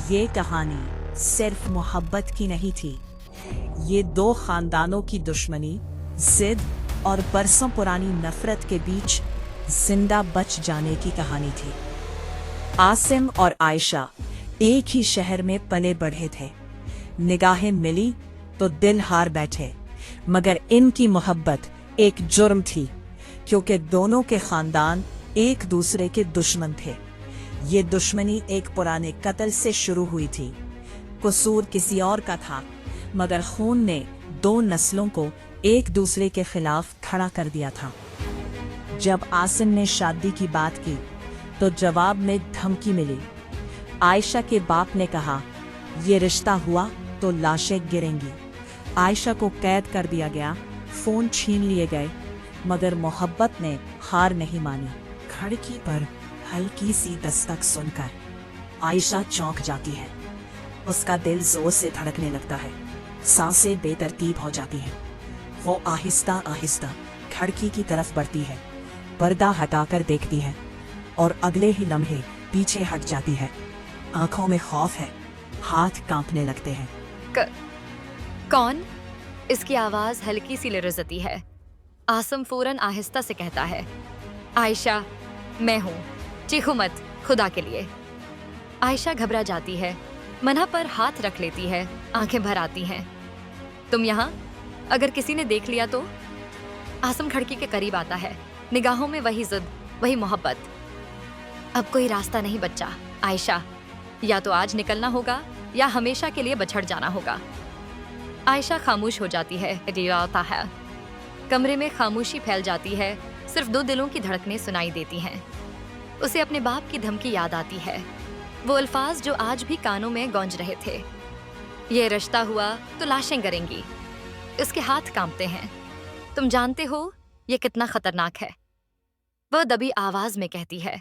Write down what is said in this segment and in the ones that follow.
ये कहानी सिर्फ मोहब्बत की नहीं थी। ये दो खानदानों की दुश्मनी, जिद और बरसों पुरानी नफरत के बीच जिंदा बच जाने की कहानी थी। आसिम और आयशा एक ही शहर में पले बढ़े थे। निगाहें मिली तो दिल हार बैठे, मगर इनकी मोहब्बत एक जुर्म थी, क्योंकि दोनों के खानदान एक दूसरे के दुश्मन थे। ये दुश्मनी एक पुराने कत्ल से शुरू हुई थी। कसूर किसी और का था, मगर खून ने दो नस्लों को एक दूसरे के खिलाफ खड़ा कर दिया था। जब आसिम ने शादी की बात की तो जवाब में धमकी मिली। आयशा के बाप ने कहा, ये रिश्ता हुआ तो लाशें गिरेंगी। आयशा को कैद कर दिया गया, फोन छीन लिए गए, मगर मोहब्बत ने हार नहीं मानी। खिड़की पर हल्की सी दस्तक सुनकर आयशा चौंक जाती है। उसका दिल जोर से धड़कने लगता है, सांसें बेतरतीब हो जाती हैं। वो आहिस्ता आहिस्ता खिड़की की तरफ बढ़ती है, पर्दा हटाकर देखती है और अगले ही लम्हे पीछे हट जाती है। आंखों में खौफ है, हाथ कांपने लगते हैं। कौन? इसकी आवाज हल्की सी लरजती है। आसिम फौरन आहिस्ता से कहता है, आयशा, मैं हूँ, चीखो मत, खुदा के लिए। आयशा घबरा जाती है, मन्हा पर हाथ रख लेती है, आंखें भर आती हैं। तुम यहाँ? अगर किसी ने देख लिया तो? आसिम खिड़की के करीब आता है, निगाहों में वही जिद, वही मोहब्बत। अब कोई रास्ता नहीं बच्चा, आयशा, या तो आज निकलना होगा या हमेशा के लिए बछड़ जाना होगा। आयशा खामोश हो जाती है, रियाता है। कमरे में खामोशी फैल जाती है, सिर्फ दो दिलों की धड़कनें सुनाई देती हैं। उसे अपने बाप की धमकी याद आती है, वो अल्फाज जो आज भी कानों में गूंज रहे थे। ये रिश्ता हुआ तो लाशें गिरेंगी। उसके हाथ कांपते हैं। तुम जानते हो ये कितना खतरनाक है? वह दबी आवाज में कहती है।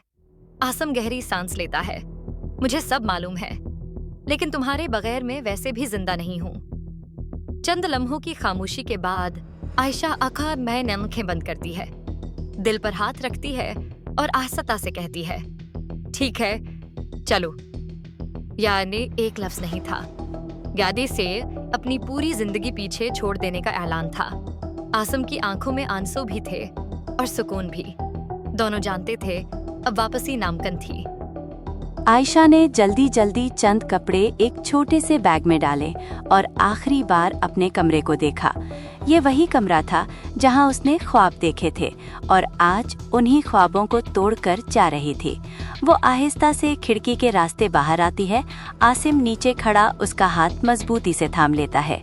आसिम गहरी सांस लेता है। मुझे सब मालूम है, लेकिन तुम्हारे बगैर मैं वैसे भी जिंदा नहीं हूं। चंद लम्हों की खामोशी के बाद आयशा आंखें में आंखें बंद करती है, दिल पर हाथ रखती है और आहिस्ता से कहती है, ठीक है, चलो। यानी एक लफ्ज नहीं था, यादे से अपनी पूरी जिंदगी पीछे छोड़ देने का ऐलान था। आसिम की आंखों में आंसू भी थे और सुकून भी। दोनों जानते थे अब वापसी नामुमकिन थी। आयशा ने जल्दी जल्दी चंद कपड़े एक छोटे से बैग में डाले और आखिरी बार अपने कमरे को देखा। ये वही कमरा था जहां उसने ख्वाब देखे थे और आज उन्हीं ख्वाबों को तोड़कर जा रही थी। वो आहिस्ता से खिड़की के रास्ते बाहर आती है। आसिम नीचे खड़ा उसका हाथ मजबूती से थाम लेता है।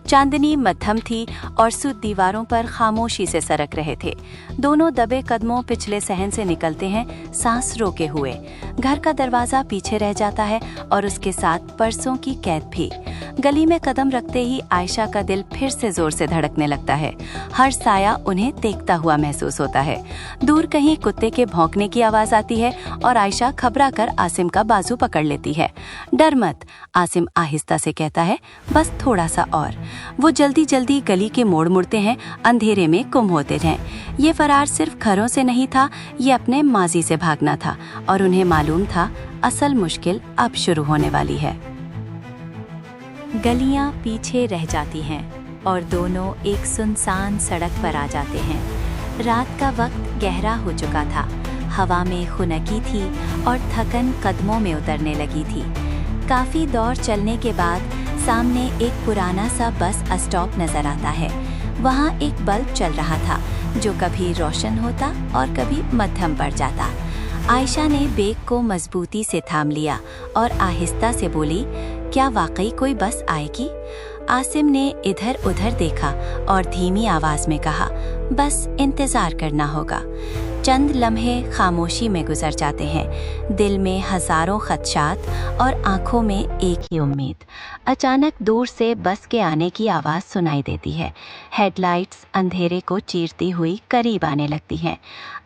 चांदनी मध्यम थी और सुत दीवारों पर खामोशी से सरक रहे थे। दोनों दबे कदमों पिछले सहन से निकलते हैं, सांस रोके हुए। घर का दरवाजा पीछे रह जाता है और उसके साथ परसों की कैद भी। गली में कदम रखते ही आयशा का दिल फिर से जोर से धड़कने लगता है। हर साया उन्हें देखता हुआ महसूस होता है। दूर कहीं कुत्ते के भौंकने की आवाज आती है और आयशा घबरा कर आसिम का बाजू पकड़ लेती है। डर मत, आसिम आहिस्ता से कहता है, बस थोड़ा सा और। वो जल्दी जल्दी गली के मोड़ मुड़ते हैं, अंधेरे में गुम होते हैं। ये फरार सिर्फ घरों से नहीं था, ये अपने माजी से भागना था और उन्हें मालूम था असल मुश्किल अब शुरू होने वाली है। गलियां पीछे रह जाती हैं और दोनों एक सुनसान सड़क पर आ जाते हैं। रात का वक्त गहरा हो चुका था, हवा में खुनकी थी और थकन कदमों में उतरने लगी थी। काफी दौर चलने के बाद सामने एक पुराना सा बस स्टॉप नजर आता है। वहाँ एक बल्ब चल रहा था जो कभी रोशन होता और कभी मध्यम पड़ जाता। आयशा ने बैग को मजबूती से थाम लिया और आहिस्ता से बोली, क्या वाकई कोई बस आएगी? आसिम ने इधर उधर देखा और धीमी आवाज में कहा, बस इंतजार करना होगा। चंद लम्हे खामोशी में गुजर जाते हैं, दिल में हजारों खदशात और आंखों में एक ही उम्मीद। अचानक दूर से बस के आने की आवाज़ सुनाई देती है। हेडलाइट्स अंधेरे को चीरती हुई करीब आने लगती हैं।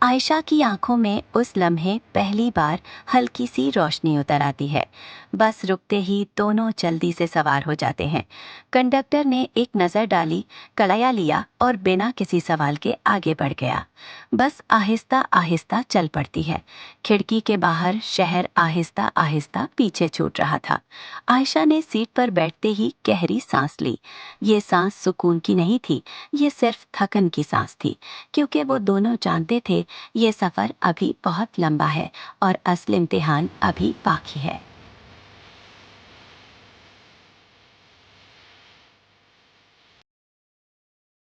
आयशा की आंखों में उस लम्हे पहली बार हल्की सी रोशनी उतर आती है। बस रुकते ही दोनों जल्दी से सवार हो जाते हैं। कंडक्टर ने एक नज़र डाली, कड़ाया लिया और बिना किसी सवाल के आगे बढ़ गया। बस आहिस्ता आहिस्ता आहिस्ता चल पड़ती है। खिड़की के बाहर शहर आहिस्ता आहिस्ता पीछे छूट रहा था। आयशा ने सीट पर बैठते ही गहरी सांस ली। ये सांस सुकून की नहीं थी, ये सिर्फ थकन की सांस थी, क्योंकि वो दोनों जानते थे ये सफ़र अभी बहुत लंबा है और असल इम्तिहान अभी बाकी है।